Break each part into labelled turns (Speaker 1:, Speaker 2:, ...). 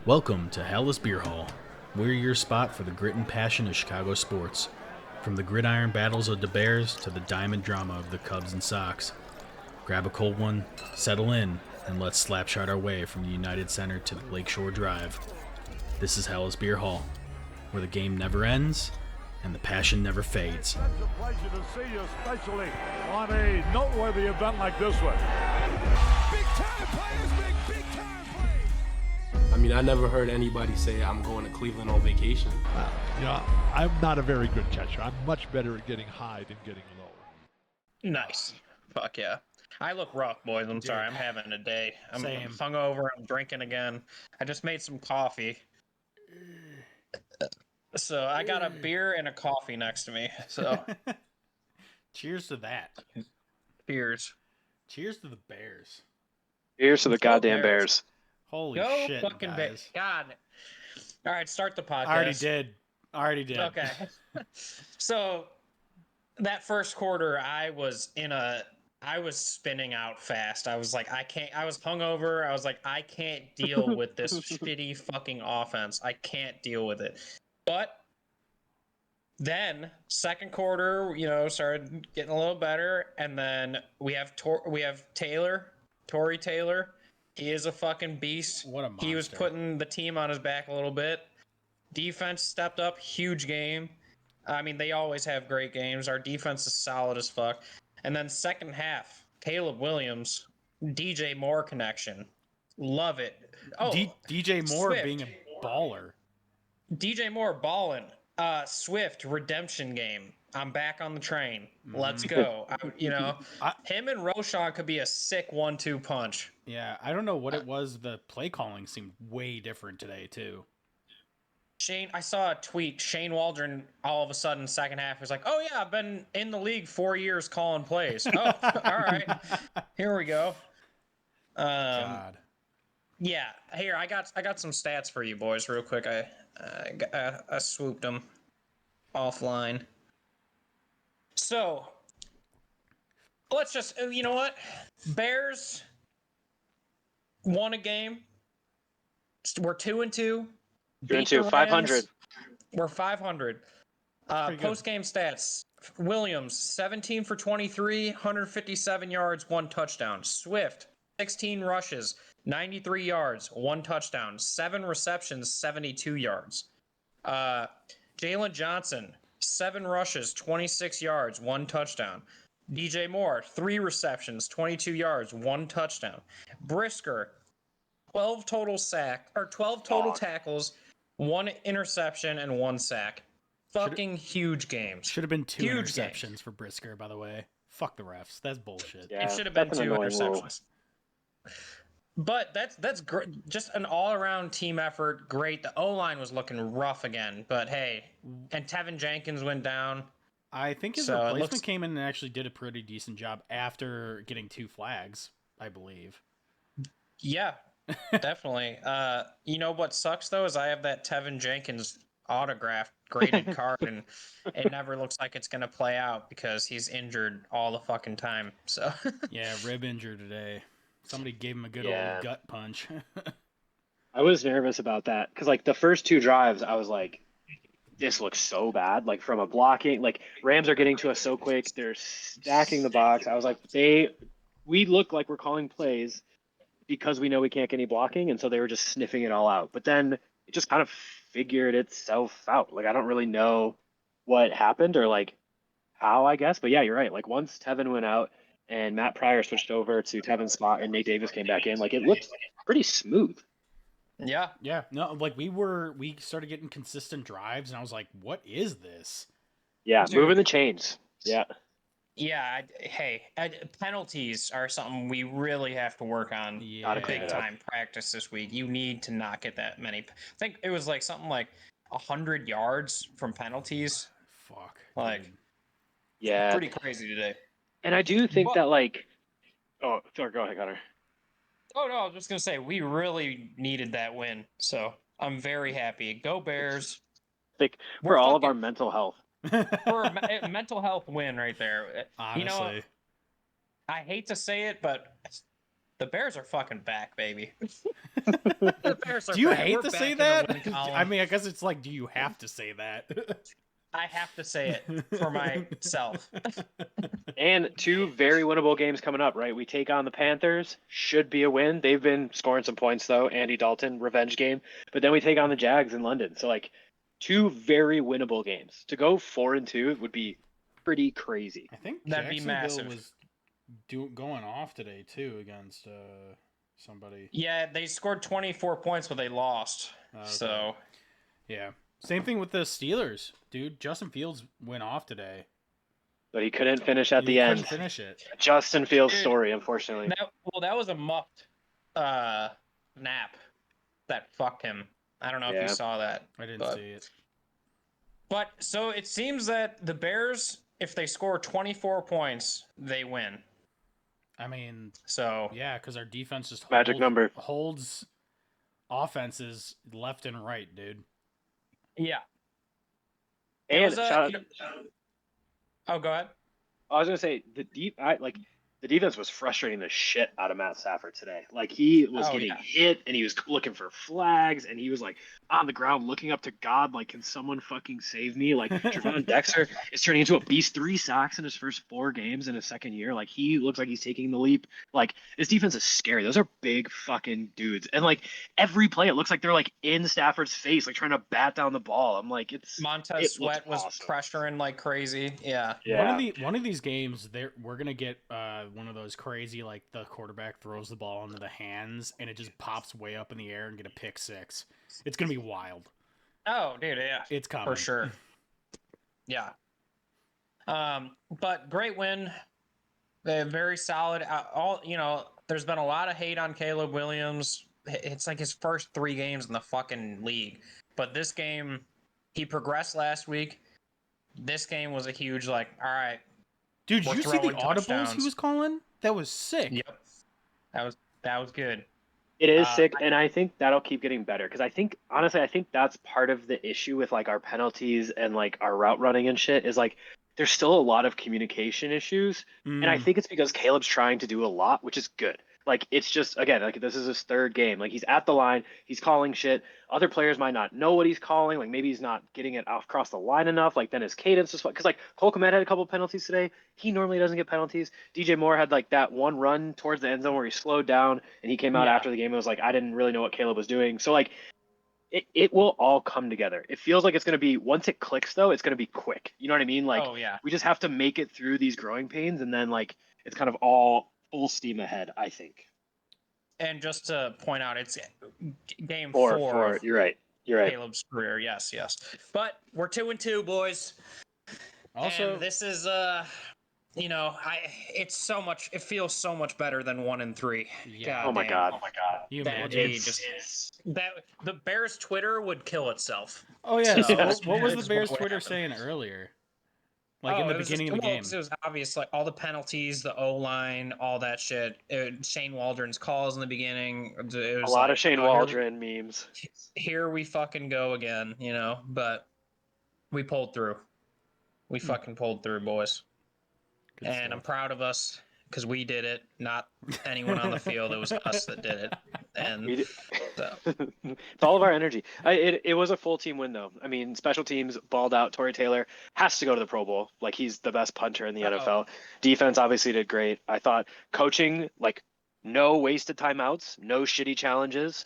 Speaker 1: Welcome to Hallis Beer Hall. We're your spot for the grit and passion of Chicago sports. From the gridiron battles of the Bears to the diamond drama of the Cubs and Sox. Grab a cold one, settle in, and let's slapshot our way from the United Center to the Lakeshore Drive. This is Hallis Beer Hall, where the game never ends and the passion never fades.
Speaker 2: Such a pleasure to see you, especially on a noteworthy event like this one.
Speaker 3: Big time players make big time plays.
Speaker 4: I mean, I never heard anybody say I'm going to Cleveland on vacation.
Speaker 2: I'm not a very good catcher. I'm much better at getting high than getting low.
Speaker 5: Nice. Fuck yeah. I look rough, boys. I'm sorry. I'm having a day. I'm
Speaker 1: Same.
Speaker 5: hungover. I'm drinking again. I just made some coffee. So I got a beer and a coffee next to me. So
Speaker 1: Cheers to that.
Speaker 5: cheers.
Speaker 1: Cheers to the Bears.
Speaker 6: Here's to the
Speaker 5: Go
Speaker 6: goddamn
Speaker 5: Bears.
Speaker 6: Bears.
Speaker 1: Holy
Speaker 5: Go
Speaker 1: shit,
Speaker 5: fucking
Speaker 1: guys.
Speaker 5: Bears. God. All right, start the podcast.
Speaker 1: I already did.
Speaker 5: Okay. So that first quarter, I was spinning out fast. I was like, I was hungover. I was like, I can't deal with this shitty fucking offense. I can't deal with it. But then second quarter, started getting a little better. And then we have Tory Taylor. He is a fucking beast.
Speaker 1: What a monster.
Speaker 5: He was putting the team on his back a little bit. Defense stepped up, huge game. I mean, they always have great games. Our defense is solid as fuck. And then second half, Caleb Williams, DJ Moore connection. Love it. Oh,
Speaker 1: DJ Moore
Speaker 5: Swift.
Speaker 1: being a baller.
Speaker 5: DJ Moore balling. Swift redemption game. I'm back on the train. Let's go. Him and Roshan could be a sick 1-2 punch.
Speaker 1: Yeah, I don't know what it was. The play calling seemed way different today, too.
Speaker 5: I saw a tweet. Shane Waldron, all of a sudden, second half, was like, "Oh yeah, I've been in the league 4 years calling plays." Oh, all right, here we go.
Speaker 1: God.
Speaker 5: Yeah, here I got some stats for you boys, real quick. I swooped them offline. So let's just, you know what? Bears won a game. We're 2-2.
Speaker 6: 2-2, 500.
Speaker 5: We're 500. Post-game stats. Williams, 17 for 23, 157 yards, 1 touchdown. Swift, 16 rushes, 93 yards, 1 touchdown. 7 receptions, 72 yards. Jalen Johnson, 7 rushes, 26 yards, 1 touchdown. DJ Moore, 3 receptions, 22 yards, 1 touchdown. Brisker, 12 total tackles, 1 interception, and 1 sack. Fucking huge games.
Speaker 1: Should have been 2
Speaker 5: Huge
Speaker 1: interceptions
Speaker 5: games.
Speaker 1: for Brisker, by the way. Fuck the refs. That's bullshit.
Speaker 6: Yeah,
Speaker 5: It should have been
Speaker 6: that's
Speaker 5: 2
Speaker 6: an annoying rule.
Speaker 5: interceptions. But that's great. Just an all-around team effort. Great. The O-line was looking rough again, but hey, and Tevin Jenkins went down.
Speaker 1: I think his
Speaker 5: So it
Speaker 1: replacement
Speaker 5: looks-
Speaker 1: came in and actually did a pretty decent job after getting 2 flags, I believe.
Speaker 5: Yeah, definitely. You know what sucks though is I have that Tevin Jenkins autographed graded card, and it never looks like it's gonna play out because he's injured all the fucking time. So
Speaker 1: Yeah, rib injured today. Somebody gave him a good
Speaker 6: Yeah.
Speaker 1: old gut punch.
Speaker 6: I was nervous about that because, like, the first 2 drives, I was like, this looks so bad. Like, from a blocking, like, Rams are getting to us so quick. They're stacking the box. I was like, we look like we're calling plays because we know we can't get any blocking, and so they were just sniffing it all out. But then it just kind of figured itself out. Like, I don't really know what happened or, like, how, I guess. But yeah, you're right. Like, once Tevin went out and Matt Pryor switched over to Tevin's spot and Nate Davis came back in, like, it looked pretty smooth.
Speaker 5: yeah,
Speaker 1: Yeah, no, like we started getting consistent drives, and I was like, what is this?
Speaker 6: Yeah,
Speaker 5: Dude.
Speaker 6: moving the chains. Yeah.
Speaker 5: yeah. Penalties are something we really have to work on.
Speaker 1: Yeah.
Speaker 5: Big time practice this week. You need to not get that many. I think it was like something like 100 yards from penalties.
Speaker 1: Fuck.
Speaker 5: Like,
Speaker 1: dude.
Speaker 6: Yeah.
Speaker 5: pretty crazy today.
Speaker 6: And I do think
Speaker 5: But-
Speaker 6: that, like, oh, sorry, go ahead, Connor.
Speaker 5: Oh no, I was just gonna say we really needed that win, so I'm very happy. Go Bears!
Speaker 6: Like,
Speaker 5: We're
Speaker 6: for all of our
Speaker 5: fucking-
Speaker 6: mental health.
Speaker 5: For a mental health win right there.
Speaker 1: Honestly.
Speaker 5: You know, I hate to say it, but The Bears are fucking back, baby. The Bears are
Speaker 1: Do you
Speaker 5: back.
Speaker 1: hate
Speaker 5: We're
Speaker 1: to
Speaker 5: back
Speaker 1: say
Speaker 5: in the
Speaker 1: that?
Speaker 5: win column.
Speaker 1: I mean, I guess it's like, do you have to say that?
Speaker 5: I have to say it for myself.
Speaker 6: And 2 very winnable games coming up, right? We take on the Panthers, should be a win. They've been scoring some points though. Andy Dalton, revenge game. But then we take on the Jags in London. So like 2 very winnable games. To go 4-2 would be pretty crazy.
Speaker 1: I think
Speaker 5: That'd be
Speaker 1: Jacksonville
Speaker 5: massive.
Speaker 1: was going off today too against somebody.
Speaker 5: Yeah, they scored 24 points, but they lost.
Speaker 1: Okay.
Speaker 5: So
Speaker 1: Yeah. Same thing with the Steelers, dude. Justin Fields went off today.
Speaker 6: But he couldn't finish at the
Speaker 1: He
Speaker 6: end.
Speaker 1: couldn't finish it.
Speaker 6: Justin Fields'
Speaker 5: Dude,
Speaker 6: story, unfortunately.
Speaker 5: that was a muffed nap that fucked him. I don't know if
Speaker 6: Yeah.
Speaker 5: you saw that.
Speaker 1: I didn't
Speaker 5: but-
Speaker 1: see it.
Speaker 5: But so it seems that the Bears, if they score 24 points, they win.
Speaker 1: I mean,
Speaker 5: So
Speaker 1: yeah, because our defense just
Speaker 6: Magic number.
Speaker 1: holds offenses left and right, dude.
Speaker 5: yeah.
Speaker 6: And
Speaker 5: was,
Speaker 6: shout out.
Speaker 5: Oh, go ahead.
Speaker 6: I was gonna say the defense was frustrating the shit out of Matt Stafford today. Like he was getting hit and he was looking for flags and he was like on the ground looking up to God like, can someone fucking save me? Like Trevon Dexter is turning into a beast. 3 sacks in his first 4 games in his second year. Like he looks like he's taking the leap. Like this defense is scary. Those are big fucking dudes. And like every play, it looks like they're like in Stafford's face, like trying to bat down the ball. I'm like,
Speaker 5: Montez Sweat was pressuring like crazy. Yeah.
Speaker 1: One of these games, we're gonna get one of those crazy like the quarterback throws the ball into the hands and it just pops way up in the air and get a pick 6. It's gonna be wild.
Speaker 5: Oh, dude, yeah.
Speaker 1: It's coming
Speaker 5: for sure. Yeah. But great win. They're very solid. There's been a lot of hate on Caleb Williams. It's like his first 3 games in the fucking league. But this game, he progressed last week. This game was a huge all right.
Speaker 1: Dude, did you see the audibles
Speaker 5: touchdowns.
Speaker 1: he was calling? That was sick.
Speaker 5: Yep. That was good.
Speaker 6: It is sick, and I think that'll keep getting better because I think that's part of the issue with like our penalties and like our route running and shit is like there's still a lot of communication issues, and I think it's because Caleb's trying to do a lot, which is good. Like it's just again like this is his 3rd game. Like he's at the line, he's calling shit. Other players might not know what he's calling. Like maybe he's not getting it across the line enough. Like then his cadence is because like Cole Kmet had a couple penalties today. He normally doesn't get penalties. DJ Moore had like that one run towards the end zone where he slowed down and he came out after the game and was like, I didn't really know what Caleb was doing. So like it will all come together. It feels like it's going to be once it clicks though, it's going to be quick. You know what I mean? Like we just have to make it through these growing pains and then like it's kind of all full steam ahead, I think.
Speaker 5: And just to point out, it's game
Speaker 6: 4.
Speaker 5: of
Speaker 6: You're right.
Speaker 5: Caleb's career. Yes. But we're 2-2, boys.
Speaker 1: Also,
Speaker 5: and this is it feels so much better than 1-3.
Speaker 1: Yeah.
Speaker 6: Oh my god.
Speaker 1: You
Speaker 5: That
Speaker 1: imagine?
Speaker 5: the Bears Twitter would kill itself.
Speaker 1: Oh yeah.
Speaker 5: So,
Speaker 1: what was the
Speaker 5: it's
Speaker 1: Bears
Speaker 5: what
Speaker 1: Twitter
Speaker 5: happened.
Speaker 1: saying earlier? Like in the beginning of the game.
Speaker 5: It was obvious, like all the penalties, the O-line, all that shit. Shane Waldron's calls in the beginning. It was
Speaker 6: A lot of Shane Waldron memes.
Speaker 5: Here we fucking go again, but we pulled through. We fucking pulled through, boys.
Speaker 1: Good
Speaker 5: and
Speaker 1: stuff.
Speaker 5: I'm proud of us because we did it, not anyone on the field. It was us that did it. And so.
Speaker 6: It's all of our energy. It was a full team win, though. I mean, special teams balled out. Torrey Taylor has to go to the Pro Bowl. Like, he's the best punter in the NFL. Defense obviously did great. I thought coaching, like, no wasted timeouts, no shitty challenges.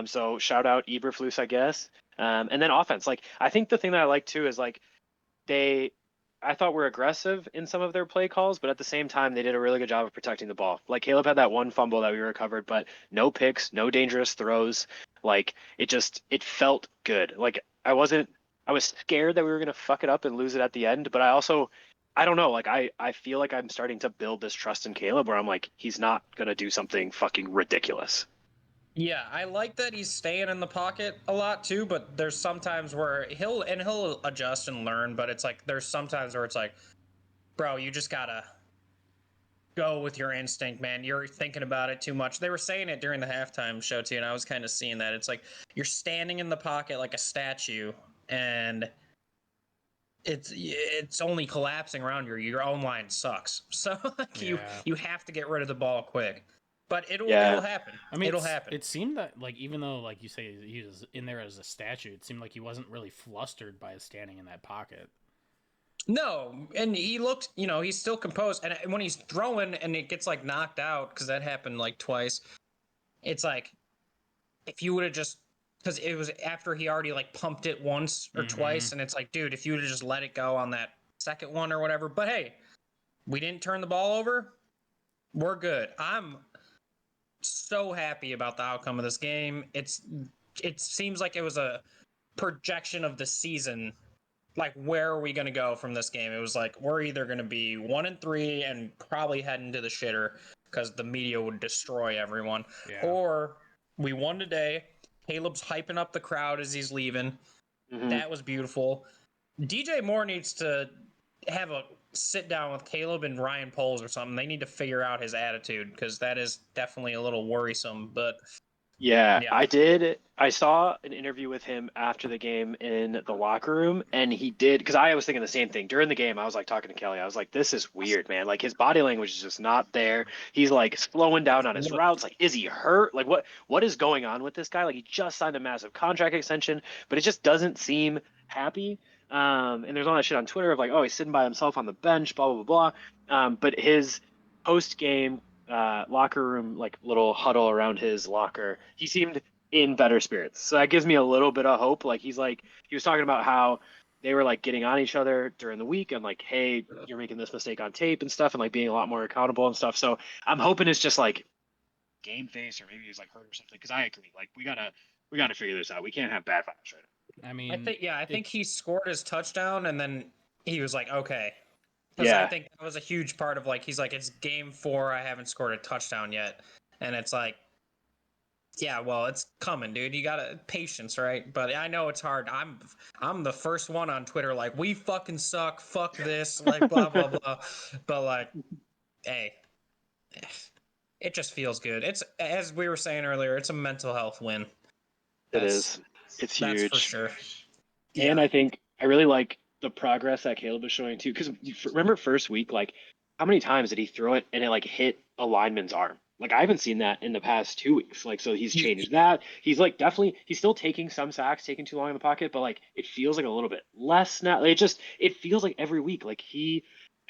Speaker 6: So shout out Eberflus, I guess. And then offense. Like, I think the thing that I like, too, is, like, I thought were aggressive in some of their play calls, but at the same time, they did a really good job of protecting the ball. Like Caleb had that one fumble that we recovered, but no picks, no dangerous throws. Like it felt good. Like I was scared that we were going to fuck it up and lose it at the end, but I don't know. Like I feel like I'm starting to build this trust in Caleb where I'm like, he's not going to do something fucking ridiculous.
Speaker 5: Yeah, I like that he's staying in the pocket a lot too, but there's sometimes where he'll adjust and learn, but it's like there's sometimes where it's like, bro, you just gotta go with your instinct, man. You're thinking about it too much. They were saying it during the halftime show too, and I was kind of seeing that. It's like you're standing in the pocket like a statue, and it's only collapsing around you. Your own line sucks, so like you have to get rid of the ball quick. but it'll
Speaker 6: Yeah.
Speaker 5: happen.
Speaker 1: I mean,
Speaker 5: it'll happen.
Speaker 1: It seemed that, like, even though, like you say, he was in there as a statue, it seemed like he wasn't really flustered by standing in that pocket.
Speaker 5: No, and he looked, he's still composed. And when he's throwing and it gets like knocked out, because that happened like twice, it's like if you would have just, because it was after he already like pumped it once or twice, and it's like, dude, if you would have just let it go on that second one or whatever. But hey, we didn't turn the ball over. We're good. I'm so happy about the outcome of this game. It seems like it was a projection of the season. Like, where are we going to go from this game? It was like, we're either going to be 1-3 and probably heading to the shitter because the media would destroy everyone, or we won today. Caleb's hyping up the crowd as he's leaving. That was beautiful. DJ Moore needs to have a sit down with Caleb and Ryan Poles or something. They need to figure out his attitude because that is definitely a little worrisome. But
Speaker 6: Yeah, I did. I saw an interview with him after the game in the locker room, and he did, because I was thinking the same thing during the game. I was like talking to Kelly. I was like, "This is weird, man. Like his body language is just not there. He's like slowing down on his routes. Like, is he hurt? Like, what is going on with this guy? Like, he just signed a massive contract extension, but it just doesn't seem happy." And there's all that shit on Twitter of like, "Oh, he's sitting by himself on the bench, blah blah blah blah." But his post game locker room, like little huddle around his locker, he seemed in better spirits. So that gives me a little bit of hope. Like he was talking about how they were like getting on each other during the week and like, hey, you're making this mistake on tape and stuff, and like being a lot more accountable and stuff. So I'm hoping it's just like game face, or maybe he's like hurt or something. Because I agree, like we gotta figure this out. We can't have bad vibes right now.
Speaker 1: I mean,
Speaker 5: I think he scored his touchdown and then he was like, okay. Because I think that was a huge part of like, he's like, it's game 4. I haven't scored a touchdown yet. And it's like, yeah, well, it's coming, dude. You gotta patience, right? But I know it's hard. I'm the first one on Twitter, like, we fucking suck. Fuck this. Like, blah, blah, blah. But like, hey, it just feels good. It's, as we were saying earlier, it's a mental health win.
Speaker 6: It is. It's huge.
Speaker 5: That's for sure.
Speaker 6: And I think I really like the progress that Caleb is showing too. Because remember first week, like how many times did he throw it and it like hit a lineman's arm? Like I haven't seen that in the past 2 weeks. Like, so he's changed that. He's like he's still taking some sacks, taking too long in the pocket, but like it feels like a little bit less now. It feels like every week, like it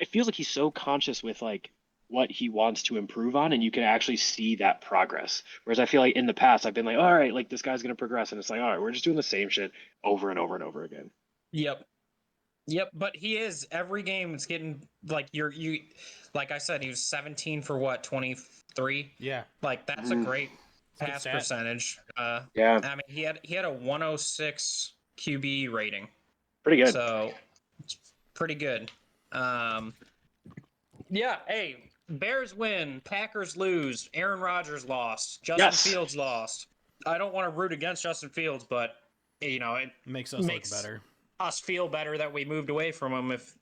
Speaker 6: feels like he's so conscious with like what he wants to improve on, and you can actually see that progress. Whereas I feel like in the past I've been like, all right, like this guy's gonna progress, and it's like, all right, we're just doing the same shit over and over and over again.
Speaker 5: Yep, but he is every game. It's getting like you, like I said, he was 17 for what 23.
Speaker 1: Yeah,
Speaker 5: like that's a great pass percentage. I mean he had a 106 QB rating.
Speaker 6: Pretty good.
Speaker 5: So pretty good. Yeah. Hey, Bears win, Packers lose, Aaron Rodgers lost, Justin Fields lost. I don't want to root against Justin Fields, but it
Speaker 1: makes us look better.
Speaker 5: Us feel better that we moved away from him if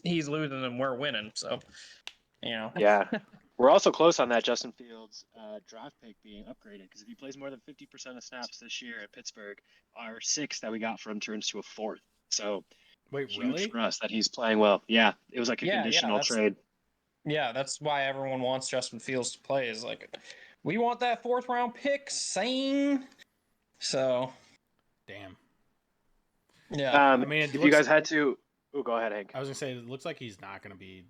Speaker 5: he's losing and we're winning. So,
Speaker 6: Yeah. We're also close on that Justin Fields draft pick being upgraded, because if he plays more than 50% of snaps this year at Pittsburgh, our 6th that we got from him turns to a 4th. So,
Speaker 1: wait,
Speaker 6: huge
Speaker 1: really?
Speaker 6: for us that he's playing well. Yeah, it was like a conditional trade.
Speaker 5: Yeah, that's why everyone wants Justin Fields to play. Is like, we want that 4th round pick, sane. So,
Speaker 1: damn.
Speaker 5: Yeah,
Speaker 6: I mean, if you guys had to, go ahead, Hank.
Speaker 1: I was gonna say it looks like he's not gonna be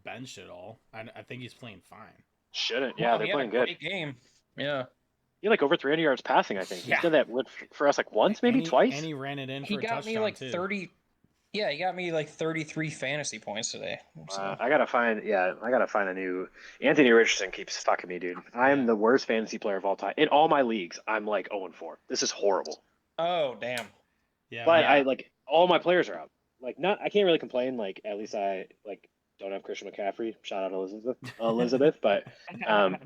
Speaker 1: benched at all. I think he's playing fine.
Speaker 6: Shouldn't. Yeah, they're playing good.
Speaker 5: Great game. Yeah.
Speaker 6: He had like over 300 yards passing, I think. He did that for us like once, maybe twice.
Speaker 1: And he ran it in for
Speaker 5: He
Speaker 1: a
Speaker 5: got
Speaker 1: touchdown
Speaker 5: me like
Speaker 1: too.
Speaker 5: 30. Yeah, he got me like 33 fantasy points today. So.
Speaker 6: I gotta find a new. Anthony Richardson keeps fucking me, dude. I am the worst fantasy player of all time in all my leagues. I'm like 0-4. This is horrible.
Speaker 5: Oh damn.
Speaker 1: Yeah,
Speaker 6: but I like all my players are out. Like I can't really complain. Like at least I like don't have Christian McCaffrey. Shout out Elizabeth. But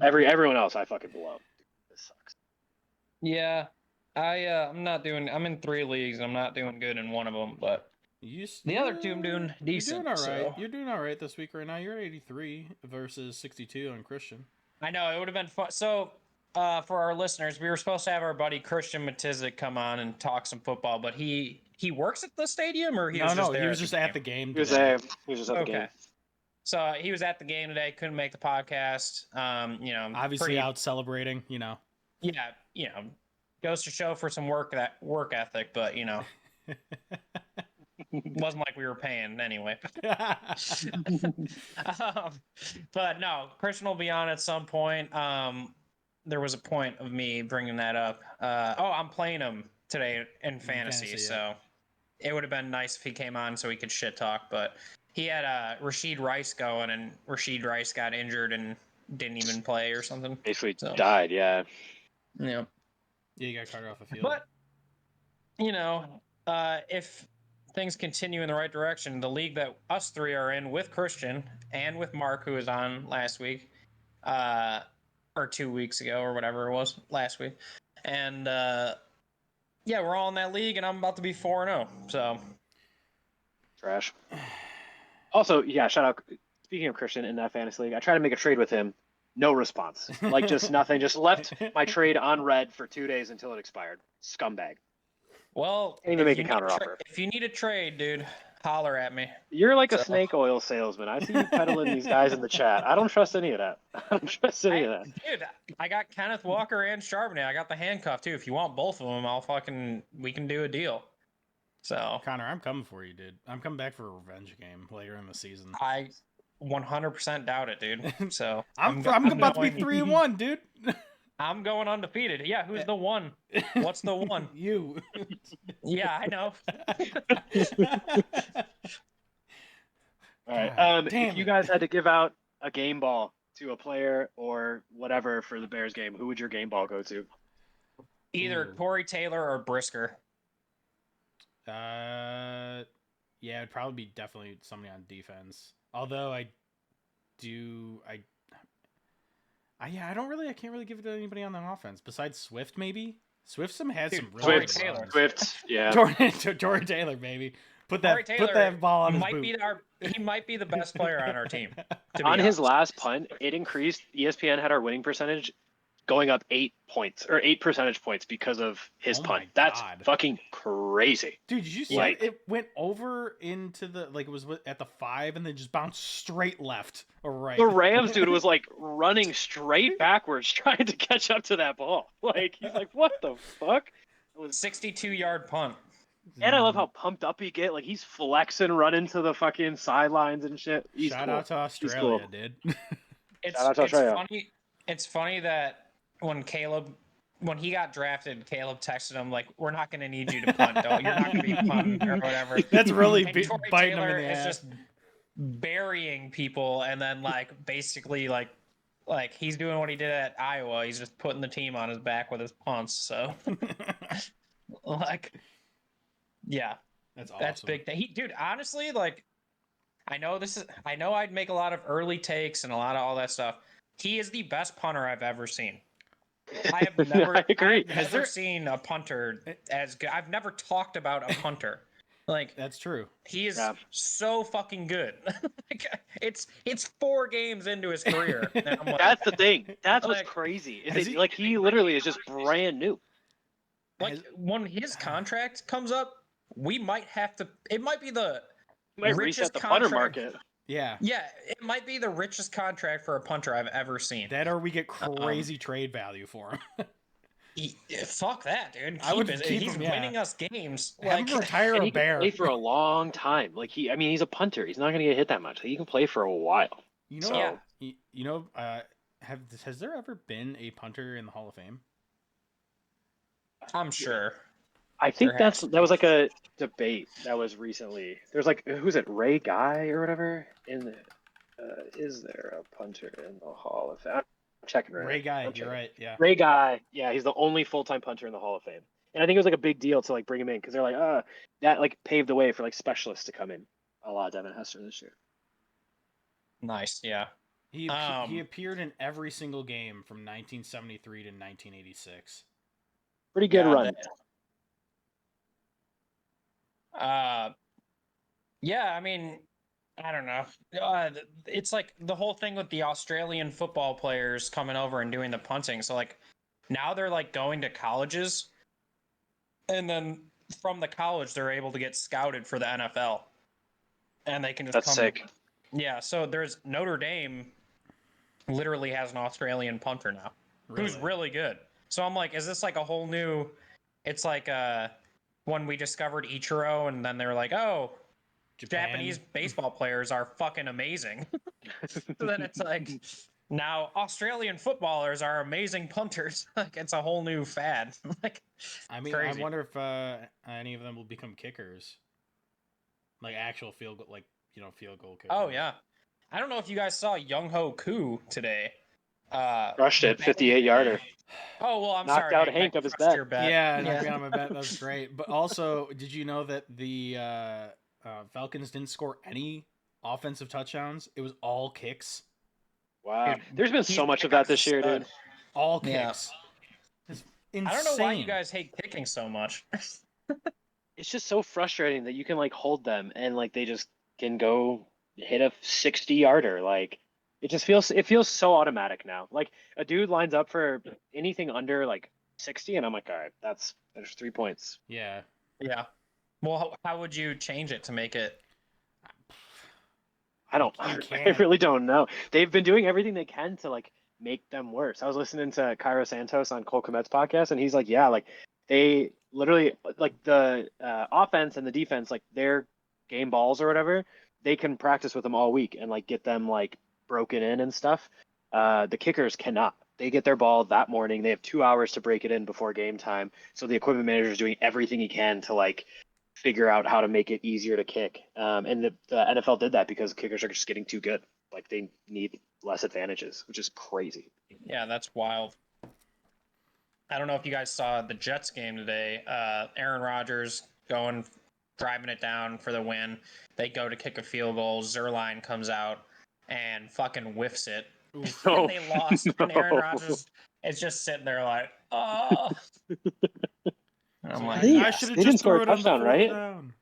Speaker 6: everyone else I fucking blow. This sucks.
Speaker 5: Yeah, I'm in 3 leagues. I'm not doing good in one of them, but the other 2 I'm doing decent.
Speaker 1: You're doing all right.
Speaker 5: So.
Speaker 1: You're doing all right this week right now. You're at 83 versus 62 on Christian.
Speaker 5: I know it would have been fun. So. For our listeners, we were supposed to have our buddy Christian Matizik come on and talk some football, but he works at the stadium, or he was just there?
Speaker 1: He was just at the game.
Speaker 6: He was just at the game.
Speaker 5: So he was at the game today, couldn't make the podcast.
Speaker 1: Obviously out celebrating,
Speaker 5: Yeah, goes to show for some work ethic, but wasn't like we were paying anyway. But no, Christian will be on at some point. There was a point of me bringing that up. I'm playing him today in fantasy, so it would have been nice if he came on so he could shit talk, but he had Rashid Rice going, and Rashid Rice got injured and didn't even play or something.
Speaker 6: Basically died, yeah.
Speaker 5: Yeah.
Speaker 1: Yeah, you got carted off the field.
Speaker 5: But, if things continue in the right direction, the league that us three are in with Christian and with Mark, who was on last week, or 2 weeks ago or whatever it was, last week. And, we're all in that league, and I'm about to be 4-0, so.
Speaker 6: Trash. Also, yeah, shout out. Speaking of Christian in that fantasy league, I tried to make a trade with him. No response. Like, just nothing. Just left my trade on red for 2 days until it expired. Scumbag.
Speaker 5: Well,
Speaker 6: Can't even make a counteroffer.
Speaker 5: If you need a trade, dude, holler at me.
Speaker 6: You're like a snake oil salesman. I see you peddling these guys in the chat. I don't trust any of that.
Speaker 5: Dude, I got Kenneth Walker and Charbonnet. I got the handcuff, too. If you want both of them, we can do a deal. So,
Speaker 1: Connor, I'm coming for you, dude. I'm coming back for a revenge game later in the season.
Speaker 5: I 100% doubt it, dude. So
Speaker 1: I'm about to be 3-1, dude.
Speaker 5: I'm going undefeated. Yeah, who's the one? What's the one?
Speaker 1: You.
Speaker 5: Yeah, I know.
Speaker 6: All right. If you guys had to give out a game ball to a player or whatever for the Bears game, who would your game ball go to?
Speaker 5: Either Corey Taylor or Brisker.
Speaker 1: It'd probably be definitely somebody on defense. Although I can't really give it to anybody on the offense besides Swift. Maybe Swift has some really
Speaker 6: Swift, yeah.
Speaker 1: Jordan Taylor, baby. Put
Speaker 5: Taylor
Speaker 1: that ball on his boot.
Speaker 5: He might be the best player on our team.
Speaker 6: On his last punt, it increased. ESPN had our winning percentage going up 8 points or 8 percentage points because of his punt. That's fucking crazy.
Speaker 1: Dude, did you see it went over into it was at the 5 and then just bounced straight left or right.
Speaker 6: The Rams dude was like running straight backwards trying to catch up to that ball. Like, he's like, what the fuck?
Speaker 5: It was 62-yard punt.
Speaker 6: And I love how pumped up he get. Like, he's flexing, running to the fucking sidelines and shit.
Speaker 1: Shout out to Australia, dude.
Speaker 5: It's funny that when he got drafted, Caleb texted him like, "We're not going to need you to punt. You're not going to be punting or whatever."
Speaker 1: That's really biting
Speaker 5: Taylor
Speaker 1: him in the ass.
Speaker 5: Is just burying people, and then basically he's doing what he did at Iowa. He's just putting the team on his back with his punts. So, yeah,
Speaker 1: that's awesome.
Speaker 5: That's big thing. Dude, honestly, I know I'd make a lot of early takes and a lot of all that stuff. He is the best punter I've ever seen. I have never, seen a punter as good. I've never talked about a punter.
Speaker 1: That's true.
Speaker 5: He is so fucking good. It's 4 games into his career. And I'm like,
Speaker 6: that's the thing. That's what's crazy. He literally is just brand new.
Speaker 5: When his contract comes up, we might have to. It might be the
Speaker 6: reset the punter market.
Speaker 5: Yeah, it might be the richest contract for a punter I've ever seen.
Speaker 1: That or we get crazy trade value for him.
Speaker 5: Fuck that, dude.
Speaker 1: He's
Speaker 5: winning us games.
Speaker 1: Have him retire a Bear.
Speaker 6: He can play for a long time. He's a punter. He's not going to get hit that much. He can play for a while.
Speaker 1: Has there ever been a punter in the Hall of Fame?
Speaker 5: I'm sure.
Speaker 6: I think that was like a debate that was recently. There's who's it, Ray Guy or whatever? Is there a punter in the Hall of Fame? I'm checking
Speaker 1: Ray Guy, you're right. Yeah.
Speaker 6: Ray Guy, yeah, he's the only full-time punter in the Hall of Fame, and I think it was a big deal to bring him in because they're that paved the way for specialists to come in. A la Devin Hester this year.
Speaker 5: Nice, yeah.
Speaker 1: He appeared in every single game from 1973 to 1986.
Speaker 6: Pretty good run.
Speaker 5: I mean, I don't know. It's the whole thing with the Australian football players coming over and doing the punting. So now they're going to colleges, and then from the college they're able to get scouted for the NFL, and they can just Yeah, so there's Notre Dame literally has an Australian punter now who's really good. So I'm like, is this like a whole new? It's like when we discovered Ichiro, and then they were like, oh,
Speaker 1: Japan.
Speaker 5: Japanese baseball players are fucking amazing. So then it's like now Australian footballers are amazing punters. Like it's a whole new fad. Like
Speaker 1: I mean,
Speaker 5: crazy.
Speaker 1: I wonder if any of them will become kickers, like actual field goal, field goal kickers.
Speaker 5: Oh yeah, I don't know if you guys saw Young Ho Koo today.
Speaker 6: Crushed it, 58-yarder.
Speaker 5: Oh well, I'm
Speaker 6: Knocked
Speaker 5: sorry.
Speaker 6: out
Speaker 5: I
Speaker 6: Hank of his
Speaker 5: crushed
Speaker 6: bet.
Speaker 5: your bet.
Speaker 1: Yeah, knocked me out of my bet. That was great. But also, did you know that the Falcons didn't score any offensive touchdowns? It was all kicks.
Speaker 6: Wow.
Speaker 5: Dude,
Speaker 6: There's been so much of that this year, dude.
Speaker 1: All
Speaker 5: Yeah.
Speaker 1: kicks. It's insane.
Speaker 5: I don't know why you guys hate kicking so much.
Speaker 6: It's just so frustrating that you can like hold them and like they just can go hit a 60-yarder. Like it feels so automatic now. Like a dude lines up for anything under like 60 and I'm like, all right, there's 3 points.
Speaker 1: Yeah.
Speaker 5: Yeah. Well, how would you change it to make it?
Speaker 6: I really don't know. They've been doing everything they can to like make them worse. I was listening to Cairo Santos on Cole Kmet's podcast, and he's like, yeah, like they literally like the offense and the defense, like their game balls or whatever, they can practice with them all week and like get them like broken in and stuff. The kickers cannot. They get their ball that morning. They have 2 hours to break it in before game time. So the equipment manager is doing everything he can to like figure out how to make it easier to kick. And the NFL did that because kickers are just getting too good. Like they need less advantages, which is crazy.
Speaker 5: Yeah, that's wild. I don't know if you guys saw the Jets game today. Aaron Rodgers driving it down for the win. They go to kick a field goal. Zerline comes out and fucking whiffs it. And they lost. And Aaron Rodgers is just sitting there like, oh. I'm like,
Speaker 1: I should have just threw it on the
Speaker 6: touchdown, right?
Speaker 1: down.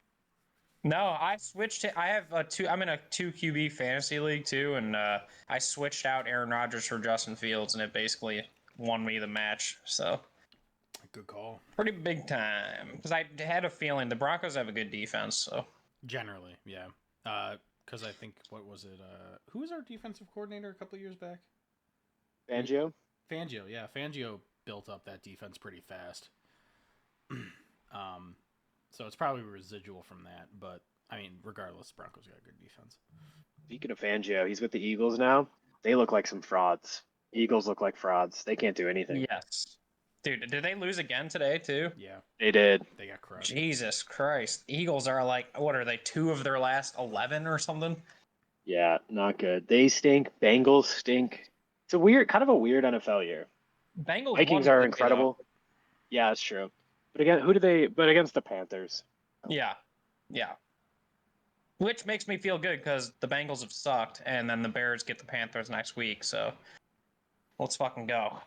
Speaker 5: No, I switched it. I have I'm in a 2 QB fantasy league too, and I switched out Aaron Rodgers for Justin Fields, and it basically won me the match. So
Speaker 1: good call.
Speaker 5: Pretty big time because I had a feeling the Broncos have a good defense. So
Speaker 1: generally, yeah. Because I think what was it? Who was our defensive coordinator a couple of years back?
Speaker 6: Fangio,
Speaker 1: yeah. Fangio built up that defense pretty fast. So it's probably residual from that, but I mean, regardless, Broncos got a good defense.
Speaker 6: Speaking of Fangio, he's with the Eagles now. They look like some frauds. Eagles look like frauds. They can't do anything.
Speaker 5: Yes. Dude, did they lose again today too?
Speaker 1: Yeah.
Speaker 6: They did.
Speaker 1: They got crushed.
Speaker 5: Jesus Christ. Eagles are like, what are they, 2 of their last 11 or something?
Speaker 6: Yeah, not good. They stink. Bengals stink. It's kind of a weird NFL year.
Speaker 5: Bengals
Speaker 6: Vikings are incredible. Yeah, it's true. But again, but against the Panthers.
Speaker 5: Yeah. Yeah. Which makes me feel good because the Bengals have sucked, and then the Bears get the Panthers next week, so let's fucking go.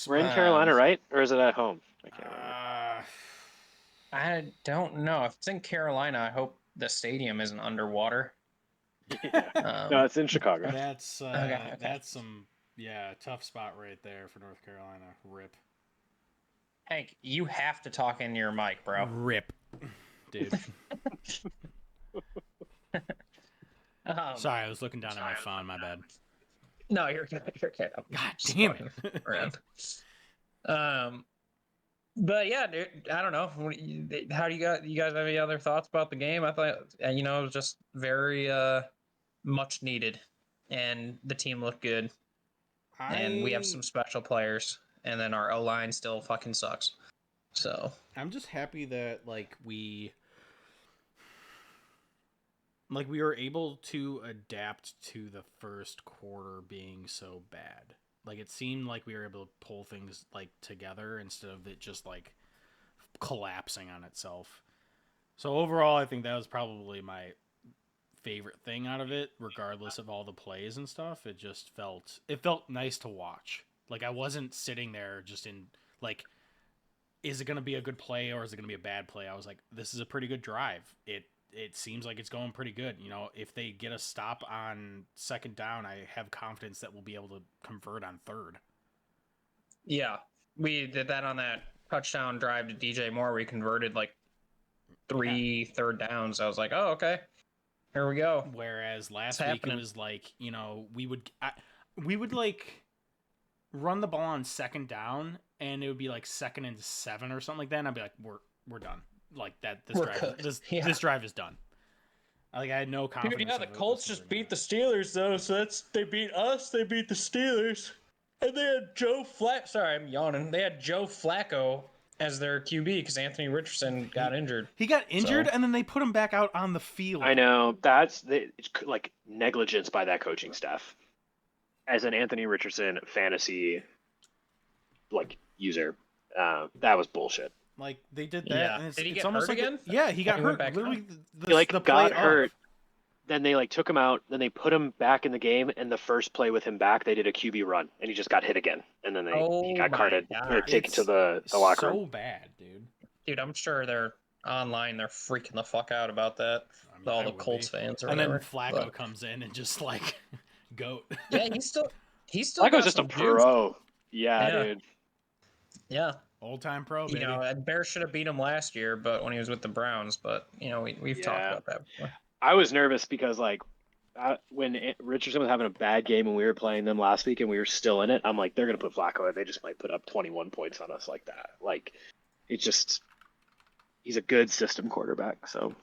Speaker 6: We're in Carolina, right? Or is it at home? I can't remember.
Speaker 5: I don't know. If it's in Carolina, I hope the stadium isn't underwater.
Speaker 6: Yeah. No, it's in Chicago.
Speaker 1: That's
Speaker 5: okay.
Speaker 1: That's some tough spot right there for North Carolina. Rip.
Speaker 5: Hank, you have to talk into your mic, bro.
Speaker 1: Rip, dude. Sorry, I was looking down at my phone. My bad.
Speaker 5: No, you're good. You're good.
Speaker 1: God damn it.
Speaker 5: But yeah, dude, I don't know. How do you guys have any other thoughts about the game? I thought it was just very much needed, and the team looked good, and we have some special players, and then our O-line still fucking sucks. So
Speaker 1: I'm just happy that we were able to adapt to the first quarter being so bad. It seemed like we were able to pull things together instead of it just collapsing on itself. So overall, I think that was probably my favorite thing out of it, regardless of all the plays and stuff. It just felt nice to watch. I wasn't sitting there just in is it going to be a good play or is it going to be a bad play? I was like, this is a pretty good drive. It seems like it's going pretty good. If they get a stop on second down, I have confidence that we'll be able to convert on third.
Speaker 5: Yeah, we did that on that touchdown drive to DJ Moore. We converted 3 third downs. I was like, oh, okay. Here we go.
Speaker 1: Whereas last
Speaker 5: It's
Speaker 1: week
Speaker 5: happening.
Speaker 1: it was like, we would like run the ball on second down, and it would be like 2nd and 7 or something like that, and I'd be like, we're done. Like that,
Speaker 5: We're good.
Speaker 1: this drive is done. Like I had no confidence.
Speaker 5: Dude, yeah, the
Speaker 1: of it
Speaker 5: Colts just beat the Steelers though, so they beat us, they beat the Steelers, and they had Sorry, I'm yawning. They had Joe Flacco as their QB because Anthony Richardson got injured.
Speaker 1: He got injured,
Speaker 5: So-
Speaker 1: and then they put him back out on the field.
Speaker 6: I know it's like negligence by that coaching staff. As an Anthony Richardson fantasy user, that was bullshit.
Speaker 1: Like they did that.
Speaker 5: Yeah.
Speaker 1: And it's,
Speaker 5: Did he
Speaker 1: it's
Speaker 5: get
Speaker 1: almost
Speaker 5: hurt
Speaker 1: like
Speaker 5: again?
Speaker 1: Yeah, he got
Speaker 5: He went
Speaker 1: hurt.
Speaker 5: back
Speaker 1: Literally,
Speaker 6: He like
Speaker 1: the
Speaker 6: got
Speaker 1: play
Speaker 6: hurt.
Speaker 1: off.
Speaker 6: Then they like took him out. Then they put him back in the game. And the first play with him back, they did a QB run, and he just got hit again. And then he got
Speaker 5: my
Speaker 6: carted
Speaker 5: God.
Speaker 6: or taken to
Speaker 1: It's
Speaker 6: the locker
Speaker 1: so
Speaker 6: room.
Speaker 1: bad, dude.
Speaker 5: Dude, I'm sure they're online. They're freaking the fuck out about that.
Speaker 1: I mean,
Speaker 5: All
Speaker 1: I
Speaker 5: the
Speaker 1: would
Speaker 5: Colts
Speaker 1: be.
Speaker 5: fans or
Speaker 1: And
Speaker 5: whatever.
Speaker 1: then Flacco comes in and just like goat.
Speaker 5: Yeah, he's still
Speaker 6: Flacco's
Speaker 5: got
Speaker 6: just a
Speaker 5: some juice.
Speaker 6: pro. Yeah,
Speaker 5: Yeah.
Speaker 6: dude.
Speaker 5: Yeah.
Speaker 1: Old time pro, baby.
Speaker 5: Bears should have beat him last year, but when he was with the Browns. But we've talked
Speaker 6: Yeah.
Speaker 5: about that before.
Speaker 6: I was nervous because when Richardson was having a bad game and we were playing them last week and we were still in it, I'm like, they're gonna put Flacco in. They just might put up 21 points on us like that. Like, he's a good system quarterback. So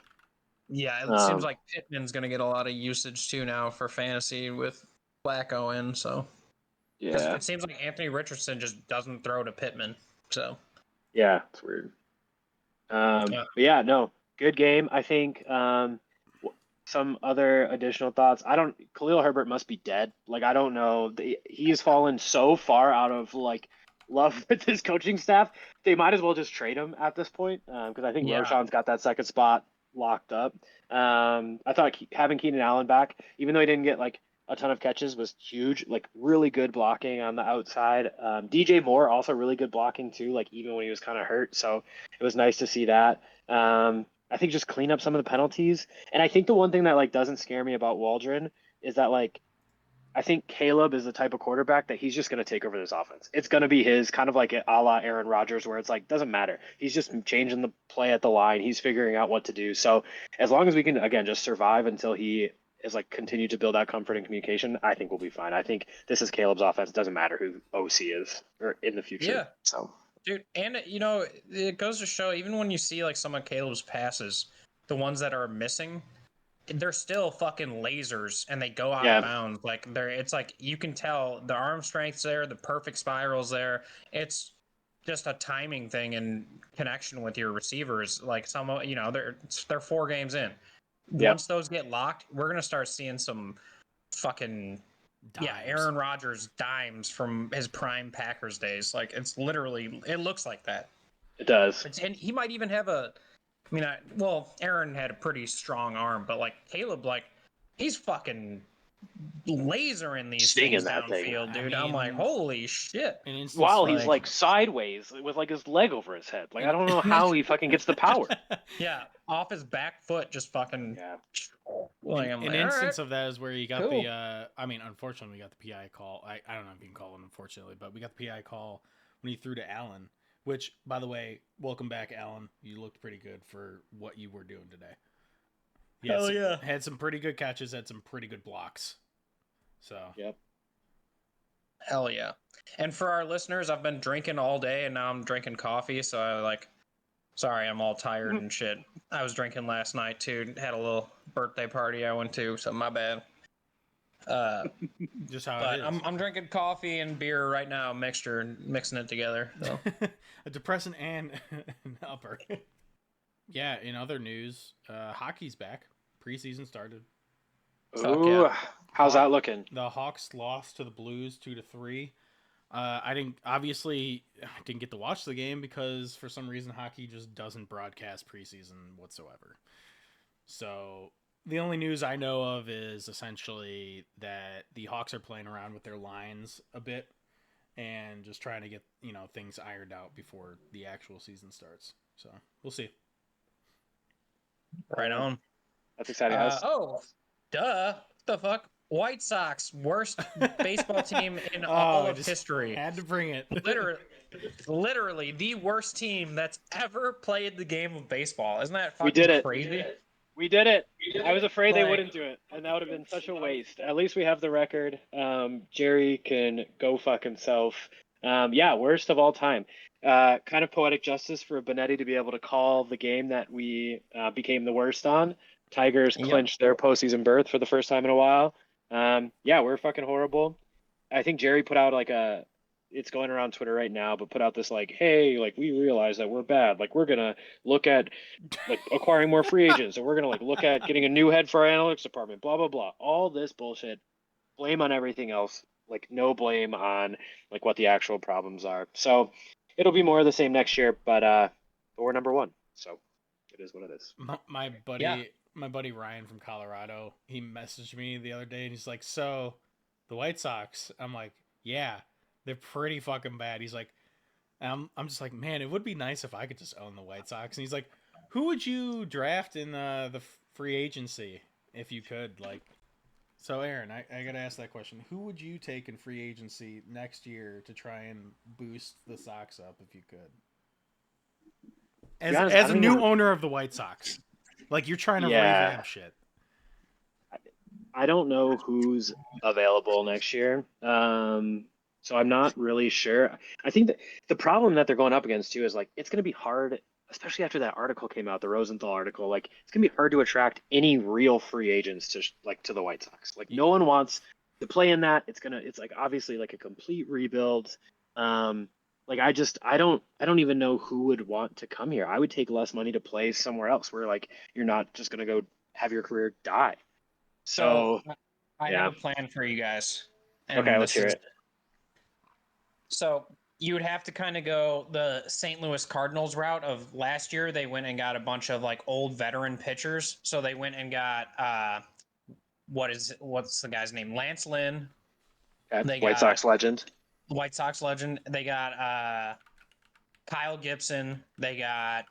Speaker 5: Yeah, it seems like Pittman's going to get a lot of usage too now for fantasy with Flacco in. So 'cause
Speaker 6: yeah,
Speaker 5: it seems like Anthony Richardson just doesn't throw to Pittman. So
Speaker 6: yeah, it's weird.
Speaker 5: Yeah.
Speaker 6: But yeah, no, good game. I think some other additional thoughts. Khalil Herbert must be dead. Like, I don't know. He's fallen so far out of love with his coaching staff. They might as well just trade him at this point because I think
Speaker 5: Yeah.
Speaker 6: Roshan's got that second spot locked up. I thought having Keenan Allen back, even though he didn't get a ton of catches, was huge. Like, really good blocking on the outside. DJ Moore also really good blocking too. Like, even when he was kind of hurt, so it was nice to see that. I think just clean up some of the penalties. And I think the one thing that doesn't scare me about Waldron is that I think Caleb is the type of quarterback that he's just going to take over this offense. It's going to be his, kind of like a la Aaron Rodgers, where it's doesn't matter. He's just changing the play at the line. He's figuring out what to do. So as long as we can, again, just survive until he is continue to build that comfort and communication, I think we'll be fine. I think this is Caleb's offense. It doesn't matter who OC is or in the future.
Speaker 5: Yeah.
Speaker 6: So.
Speaker 5: dude, and it goes to show, even when you see some of Caleb's passes, the ones that are missing, they're still fucking lasers and they go out of bounds. It's like you can tell the arm strength's there, the perfect spiral's there. It's just a timing thing and connection with your receivers. They're 4 games in.
Speaker 6: Yep.
Speaker 5: Once those get locked, we're gonna start seeing some fucking
Speaker 1: Dimes.
Speaker 5: Aaron Rodgers dimes from his prime Packers days. It looks like that.
Speaker 6: It does.
Speaker 5: And he might even have Aaron had a pretty strong arm, but Caleb, he's fucking lasering these
Speaker 6: Stinging
Speaker 5: things
Speaker 6: that thing.
Speaker 5: downfield, dude.
Speaker 1: I
Speaker 5: I'm like,
Speaker 1: mean,
Speaker 5: holy shit.
Speaker 1: An instance
Speaker 6: While he's sideways with his leg over his head. I don't know how he fucking gets the power.
Speaker 5: Yeah, off his back foot, just fucking.
Speaker 6: Yeah.
Speaker 1: An instance of that is where you got
Speaker 5: Cool.
Speaker 1: unfortunately, we got the PI call. I don't know if you can call it unfortunately, but we got the PI call when he threw to Allen, which, by the way, welcome back, Allen. You looked pretty good for what you were doing today.
Speaker 5: Hell yeah.
Speaker 1: Had some pretty good catches, had some pretty good blocks. So.
Speaker 6: Yep.
Speaker 5: Hell yeah. And for our listeners, I've been drinking all day and now I'm drinking coffee, so sorry, I'm all tired and shit. I was drinking last night too. Had a little birthday party I went to, so my bad.
Speaker 1: Just how
Speaker 5: But
Speaker 1: it is.
Speaker 5: I'm drinking coffee and beer right now, mixing it together. So.
Speaker 1: A depressant and an upper. Yeah, in other news, hockey's back. Preseason started.
Speaker 5: Fuck
Speaker 6: Ooh,
Speaker 5: yeah.
Speaker 6: how's that looking?
Speaker 1: The Hawks lost to the Blues 2-3. I didn't get to watch the game because for some reason hockey just doesn't broadcast preseason whatsoever. So the only news I know of is essentially that the Hawks are playing around with their lines a bit and just trying to get, things ironed out before the actual season starts. So we'll see.
Speaker 5: Right on.
Speaker 6: That's exciting.
Speaker 5: Duh. What the fuck? White Sox, worst baseball team in all of
Speaker 1: just
Speaker 5: history.
Speaker 1: Had to bring it.
Speaker 5: Literally the worst team that's ever played the game of baseball. Isn't that fucking
Speaker 6: We did it.
Speaker 5: crazy?
Speaker 6: We did it. I was afraid they
Speaker 5: Like-
Speaker 6: wouldn't do it, and that would have been such a waste. At least we have the record. Jerry can go fuck himself. Yeah, worst of all time. Kind of poetic justice for Benetti to be able to call the game that we became the worst on. Tigers
Speaker 5: Yep.
Speaker 6: clinched their postseason berth for the first time in a while. Yeah, we're fucking horrible. I think Jerry put out like it's going around Twitter right now, but put out this like, hey, like we realize that we're bad. Like we're gonna look at like acquiring more free agents, and we're gonna like look at getting a new head for our analytics department. Blah blah blah. All this bullshit. Blame on everything else. Like no blame on like what the actual problems are. So it'll be more of the same next year, but we're number one. So it is what it is.
Speaker 1: My buddy,
Speaker 5: Yeah.
Speaker 1: my buddy Ryan from Colorado, he messaged me the other day and he's like, "So, the White Sox?" I'm like, "Yeah, they're pretty fucking bad." He's like, I'm just like, "Man, it would be nice if I could just own the White Sox." And he's like, "Who would you draft in the free agency if you could?" Like, so Aaron, I gotta ask that question: who would you take in free agency next year to try and boost the Sox up if you could?
Speaker 6: be honest,
Speaker 1: As
Speaker 6: I
Speaker 1: a
Speaker 6: don't
Speaker 1: new
Speaker 6: even-
Speaker 1: owner of the White Sox, like you're trying to
Speaker 6: Yeah.
Speaker 1: revamp shit.
Speaker 6: I don't know who's available next year. So I'm not really sure. I think that the problem that they're going up against too is like it's going to be hard, especially after that article came out, the Rosenthal article. Like it's going to be hard to attract any real free agents to to the White Sox. Like no one wants to play in that. It's like obviously like a complete rebuild. Like I don't even know who would want to come here. I would take less money to play somewhere else where like you're not just going to go have your career die. So
Speaker 5: I
Speaker 6: yeah.
Speaker 5: have a plan for you guys. And
Speaker 6: Okay, let's
Speaker 5: this
Speaker 6: hear
Speaker 5: is-
Speaker 6: it.
Speaker 5: So you would have to kind of go the St. Louis Cardinals route of last year. They went and got a bunch of like old veteran pitchers. So they went and got what's the guy's name? Lance Lynn,
Speaker 6: Okay.
Speaker 5: They
Speaker 6: White
Speaker 5: got-
Speaker 6: Sox legend.
Speaker 5: White Sox legend. They got Kyle Gibson. They got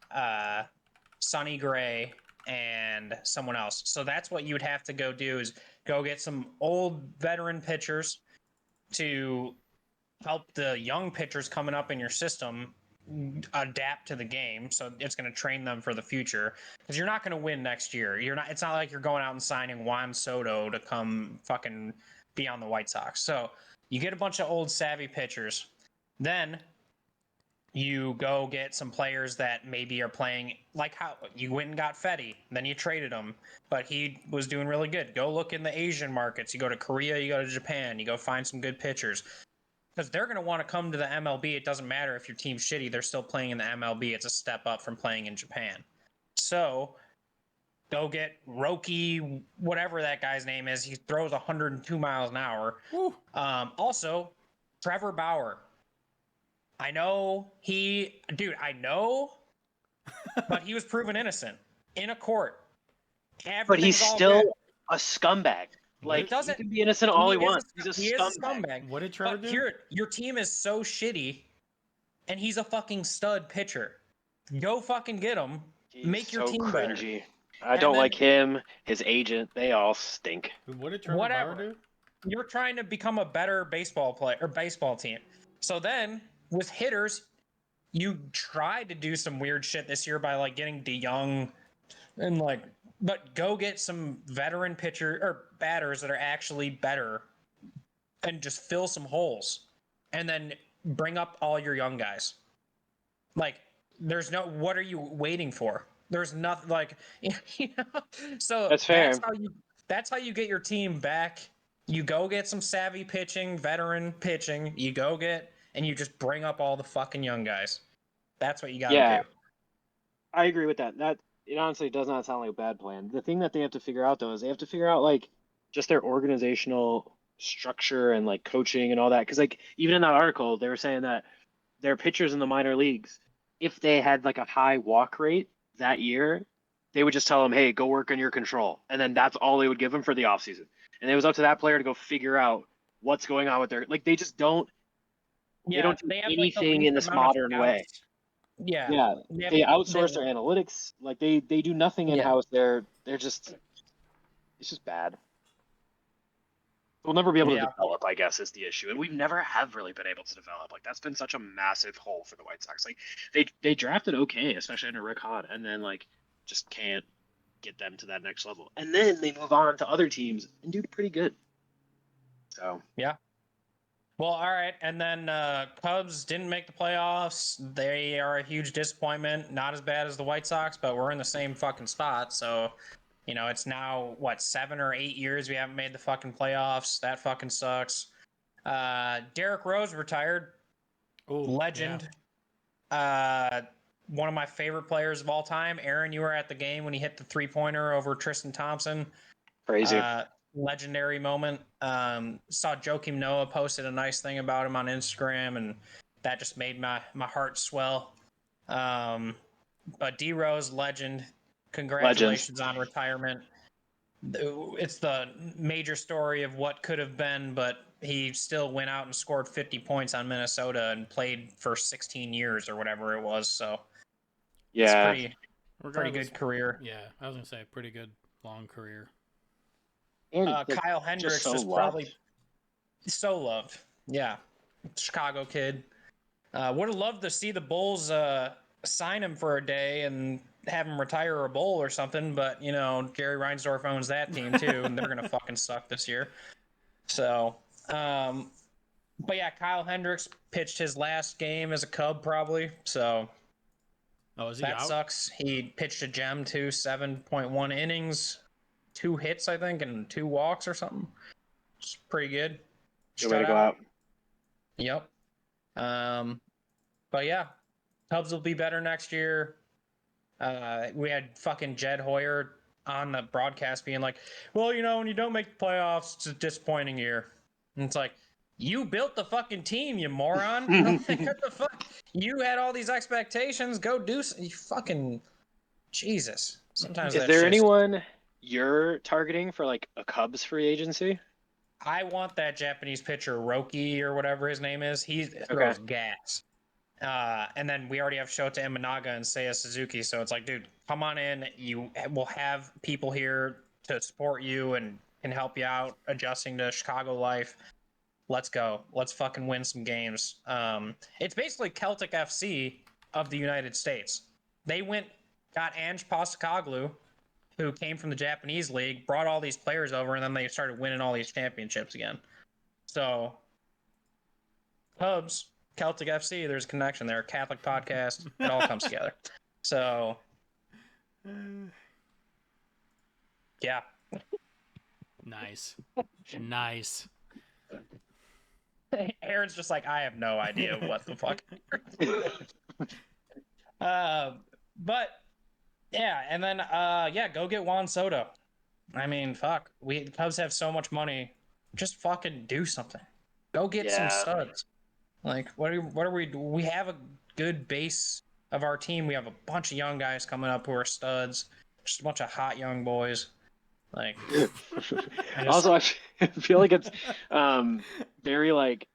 Speaker 5: Sonny Gray and someone else. So that's what you would have to go do is go get some old veteran pitchers to help the young pitchers coming up in your system adapt to the game. So it's going to train them for the future because you're not going to win next year. It's not like you're going out and signing Juan Soto to come fucking be on the White Sox. So you get a bunch of old savvy pitchers. Then you go get some players that maybe are playing like how you went and got Fetty, then you traded him, but he was doing really good. Go look in the Asian markets. You go to Korea, you go to Japan, you go find some good pitchers. Because they're going to want to come to the MLB. It doesn't matter if your team's shitty, they're still playing in the MLB. It's a step up from playing in Japan. So go get Roki, whatever that guy's name is. He throws 102 miles an hour.
Speaker 1: Woo.
Speaker 5: Also, Trevor Bauer. I know, but he was proven innocent in a court.
Speaker 6: But he's
Speaker 5: Everything's all
Speaker 6: still
Speaker 5: good.
Speaker 6: a scumbag. Like he
Speaker 5: doesn't-
Speaker 6: can be innocent all he
Speaker 5: is
Speaker 6: wants.
Speaker 5: a-
Speaker 6: He's a
Speaker 5: he is
Speaker 6: scumbag.
Speaker 1: What did Trevor
Speaker 5: But
Speaker 1: do?
Speaker 5: here, your team is so shitty, and he's a fucking stud pitcher. Go fucking get him.
Speaker 6: He's
Speaker 5: Make your
Speaker 6: so
Speaker 5: team better.
Speaker 6: cringy. I
Speaker 5: And
Speaker 6: don't
Speaker 5: then-
Speaker 6: like him, his agent. They all stink.
Speaker 1: What did Trevor
Speaker 5: Whatever.
Speaker 1: Bauer do?
Speaker 5: You're trying to become a better baseball player or baseball team. So then with hitters, you tried to do some weird shit this year by like getting DeYoung and like, but go get some veteran pitcher or batters that are actually better and just fill some holes and then bring up all your young guys. Like, what are you waiting for? There's nothing like, you know, so
Speaker 6: That's fair.
Speaker 5: That's how you get your team back. You go get some savvy pitching, veteran pitching. You go get, and you just bring up all the fucking young guys. That's what you gotta
Speaker 6: Yeah.
Speaker 5: do.
Speaker 6: I agree with that. That it honestly does not sound like a bad plan. The thing that they have to figure out though is they have to figure out like just their organizational structure and like coaching and all that. Because like even in that article, they were saying that their pitchers in the minor leagues, if they had like a high walk rate that year, they would just tell them, "Hey, go work on your control," and then that's all they would give them for the offseason. And it was up to that player to go figure out what's going on with their like they just don't don't do
Speaker 5: have, like, the
Speaker 6: anything
Speaker 5: least
Speaker 6: in this
Speaker 5: amount of
Speaker 6: modern way.
Speaker 5: scouts. Yeah.
Speaker 6: Yeah,
Speaker 5: have-
Speaker 6: they outsource their analytics. Like they do nothing in
Speaker 5: Yeah.
Speaker 6: house. They're just it's just bad. We'll never be able to
Speaker 5: Yeah.
Speaker 6: develop, I guess, is the issue, and we've never have really been able to develop. Like that's been such a massive hole for the White Sox. Like they drafted okay, especially under Rick Hahn, and then like just can't get them to that next level. And then they move on to other teams and do pretty good. So
Speaker 5: yeah. Well, all right, and then Cubs didn't make the playoffs. They are a huge disappointment. Not as bad as the White Sox, but we're in the same fucking spot. So, it's now what 7 or 8 years we haven't made the fucking playoffs. That fucking sucks. Derrick Rose retired.
Speaker 1: Oh,
Speaker 5: Legend. One of my favorite players of all time. Aaron, you were at the game when he hit the 3-pointer over Tristan Thompson.
Speaker 6: crazy.
Speaker 5: Legendary moment. Saw Joakim Noah posted a nice thing about him on Instagram, and that just made my heart swell. But D Rose, legend. Congratulations on retirement. It's the major story of what could have been, but he still went out and scored 50 points on Minnesota and played for 16 years or whatever it was. So
Speaker 6: Yeah.
Speaker 5: it's pretty good career.
Speaker 1: Yeah, I was gonna say pretty good long career.
Speaker 6: And
Speaker 5: Kyle Hendricks
Speaker 6: so
Speaker 5: just
Speaker 6: loved.
Speaker 5: probably so loved. Yeah, Chicago kid. Would have loved to see the Bulls sign him for a day and have him retire a bowl or something, but Jerry Reinsdorf owns that team too, and they're gonna fucking suck this year. So, but yeah, Kyle Hendricks pitched his last game as a Cub probably. So
Speaker 1: Is he
Speaker 5: that
Speaker 1: out?
Speaker 5: sucks. He pitched a gem too, 7.1 innings, 2 hits I think, and 2 walks or something. It's pretty good.
Speaker 6: Good way to go out.
Speaker 5: Yep. But yeah, Cubs will be better next year. We had fucking Jed Hoyer on the broadcast being like, well, when you don't make the playoffs, it's a disappointing year. And it's like, you built the fucking team, you moron. What the fuck? You had all these expectations. Go do you fucking Jesus. Sometimes
Speaker 6: Is there anyone you're targeting for like a Cubs free agency?
Speaker 5: I want that Japanese pitcher, Roki or whatever his name is. He throws gas. And then we already have Shota Imanaga and Seiya Suzuki. So it's like, dude, come on in. You will have people here to support you and can help you out adjusting to Chicago life. Let's go. Let's fucking win some games. It's basically Celtic FC of the United States. They got Ange Postecoglou, who came from the Japanese league, brought all these players over, and then they started winning all these championships again. So, Cubs, Celtic FC, there's a connection there. Catholic podcast, it all comes together. So, yeah.
Speaker 1: Nice.
Speaker 5: Aaron's just like, I have no idea what the fuck. But yeah, and then go get Juan Soto. I mean, fuck. The Cubs have so much money. Just fucking do something. Go get some studs. Like, what are we? We have a good base of our team. We have a bunch of young guys coming up who are studs. Just a bunch of hot young boys. Like,
Speaker 6: also, I feel like it's very like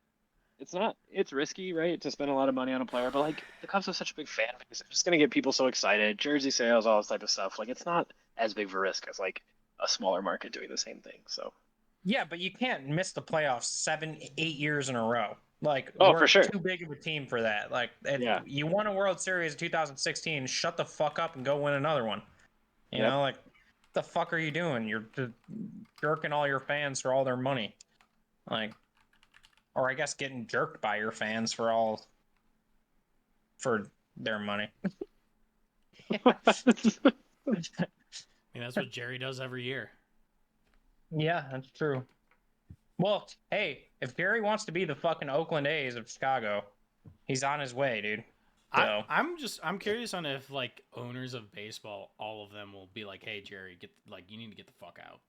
Speaker 6: it's risky, right, to spend a lot of money on a player, but like the Cubs have such a big fan base, it's just gonna get people so excited, jersey sales, all this type of stuff. Like, it's not as big of a risk as like a smaller market doing the same thing. So
Speaker 5: yeah, but you can't miss the playoffs 7, 8 years in a row. Like,
Speaker 6: for sure,
Speaker 5: too big of a team for that. Like, you won a World Series in 2016. Shut the fuck up and go win another one. You know, like, the fuck are you doing? You're jerking all your fans for all their money. Like, or I guess getting jerked by your fans for their money.
Speaker 1: That's what Jerry does every year.
Speaker 5: Yeah, that's true. Well, hey, if Jerry wants to be the fucking Oakland A's of Chicago, he's on his way, dude. So.
Speaker 1: I'm curious on if like owners of baseball, all of them will be like, hey Jerry, you need to get the fuck out.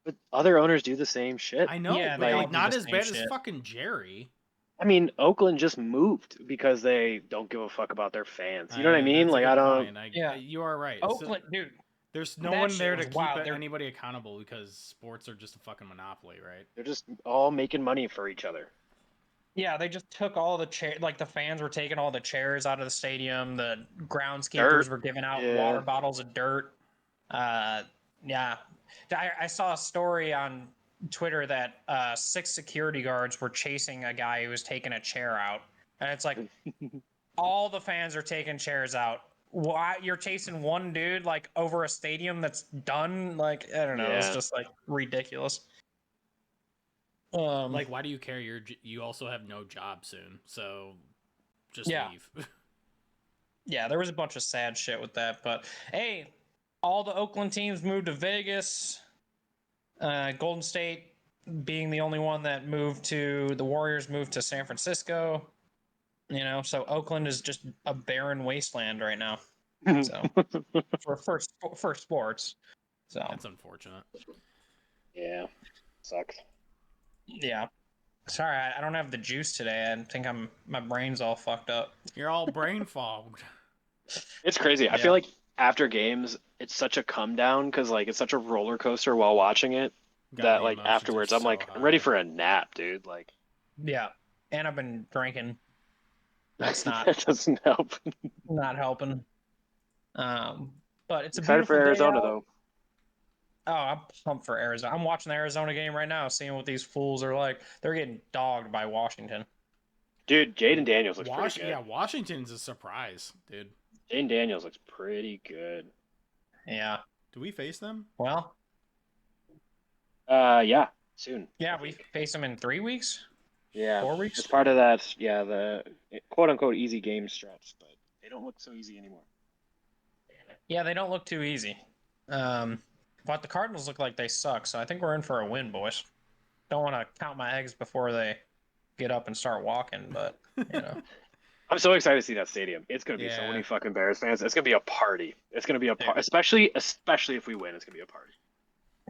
Speaker 6: But other owners do the same shit.
Speaker 1: I know,
Speaker 5: yeah,
Speaker 1: but like not as bad as fucking Jerry.
Speaker 6: I mean, Oakland just moved because they don't give a fuck about their fans. You know what I mean? Like, I don't.
Speaker 1: You are right.
Speaker 5: Oakland, dude.
Speaker 1: There's no one there to keep anybody accountable because sports are just a fucking monopoly, right?
Speaker 6: They're just all making money for each other.
Speaker 5: Yeah, they just took all the chairs. Like, the fans were taking all the chairs out of the stadium. The groundskeepers were giving out water bottles of dirt. Yeah. I saw a story on Twitter that 6 security guards were chasing a guy who was taking a chair out. And it's like, all the fans are taking chairs out. why you're chasing one dude like over a stadium that's done. Like, I don't know. It's
Speaker 6: Yeah.
Speaker 5: just like ridiculous.
Speaker 1: Like, why do you care? You also have no job soon, so just leave.
Speaker 5: Yeah, there was a bunch of sad shit with that, but hey, all the Oakland teams moved to Vegas. Golden State being the only one that moved to the Warriors moved to San Francisco. You know, so Oakland is just a barren wasteland right now. So for sports. So
Speaker 1: That's unfortunate.
Speaker 6: Yeah, sucks.
Speaker 5: yeah. Sorry, I don't have the juice today. I think my brain's all fucked up.
Speaker 1: You're all brain fogged.
Speaker 6: It's crazy. I feel like after games, it's such a come down because like it's such a roller coaster while watching it that
Speaker 1: the
Speaker 6: like
Speaker 1: emotions
Speaker 6: afterwards
Speaker 1: are
Speaker 6: I'm
Speaker 1: so
Speaker 6: like I'm
Speaker 1: high.
Speaker 6: ready for a nap, dude. Like
Speaker 5: Yeah, and I've been drinking. That's not
Speaker 6: that doesn't help.
Speaker 5: not helping. But it's a
Speaker 6: Excited
Speaker 5: beautiful
Speaker 6: for Arizona
Speaker 5: day out.
Speaker 6: though.
Speaker 5: Oh, I'm pumped for Arizona. I'm watching the Arizona game right now, seeing what these fools are like. They're getting dogged by Washington.
Speaker 6: Dude, Jaden Daniels looks pretty good.
Speaker 1: Yeah, Washington's a surprise, dude.
Speaker 6: Jaden Daniels looks pretty good.
Speaker 5: Yeah.
Speaker 1: Do we face them?
Speaker 5: Well,
Speaker 6: Yeah, soon.
Speaker 5: yeah, we face them in 3 weeks.
Speaker 6: Yeah,
Speaker 5: 4 weeks.
Speaker 6: it's part of that. Yeah, the quote unquote easy game stretch, but they don't look so easy anymore.
Speaker 5: Yeah, they don't look too easy. But the Cardinals look like they suck, so I think we're in for a win, boys. Don't want to count my eggs before they get up and start walking, but you know.
Speaker 6: I'm so excited to see that stadium. It's gonna be so
Speaker 1: Yeah.
Speaker 6: many fucking Bears fans. It's gonna be a party. It's gonna be a party, especially if we win. It's gonna be a party.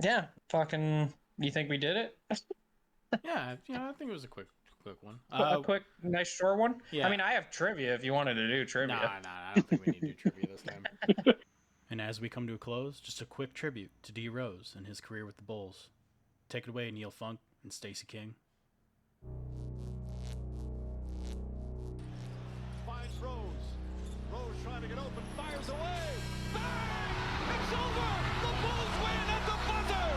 Speaker 5: Yeah, fucking. You think we did it?
Speaker 1: Yeah, I think it was a quick one.
Speaker 5: A quick, nice, short one.
Speaker 1: Yeah.
Speaker 5: I mean, I have trivia if you wanted to do trivia.
Speaker 1: Nah, I don't think we need to do trivia this time. And as we come to a close, just a quick tribute to D. Rose and his career with the Bulls. Take it away, Neil Funk and Stacey King.
Speaker 3: Finds Rose. Rose trying to get open, fires away. Bang! It's over. The Bulls win at the buzzer.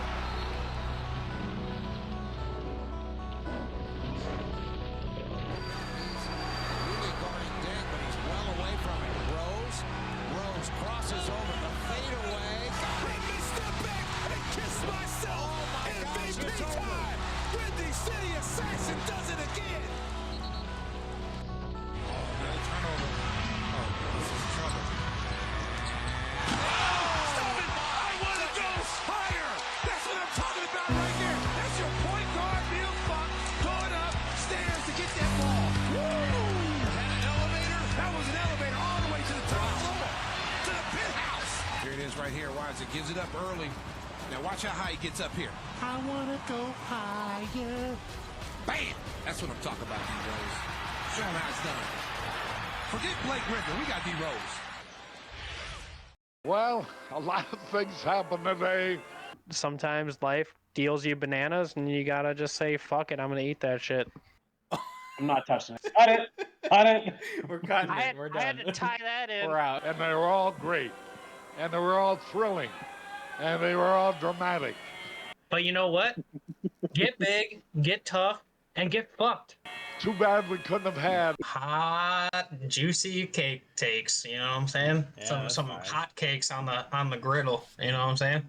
Speaker 7: Really guarding Dent, but he's well away from it. Rose crosses over the fadeaway.
Speaker 3: I missed the back and kissed myself. MVP time. Windy City Assassin does it again.
Speaker 7: Turnover. Oh, this is trouble.
Speaker 3: Stop it! I want to go higher. That's what I'm talking about right here. That's your point guard, Neil Funk, going up stairs to get that ball. Woo! That an elevator? That was an elevator all the way to the top floor, to the penthouse.
Speaker 7: Here it is right here. Watch, it gives it up early. Now watch how high he gets up here.
Speaker 3: I want to go higher.
Speaker 7: Bam! That's what I'm talking about, D-Rose. Show him how it's done. Forget Blake Griffin. We got D-Rose.
Speaker 2: Well, a lot of things happen today.
Speaker 5: Sometimes life deals you bananas, and you gotta just say, "Fuck it, I'm gonna eat that shit."
Speaker 6: I'm not touching it. Cut it. Cut it.
Speaker 1: We're cutting it. We're done.
Speaker 5: I had to tie that in.
Speaker 1: We're out.
Speaker 2: And they were all great. And they were all thrilling. And they were all dramatic.
Speaker 5: But you know what? Get big, get tough, and get fucked.
Speaker 2: Too bad we couldn't have had
Speaker 5: Hot, juicy cake takes. You know what I'm saying?
Speaker 1: Yeah, that's
Speaker 5: some
Speaker 1: fine.
Speaker 5: hot cakes on the griddle. You know what I'm saying?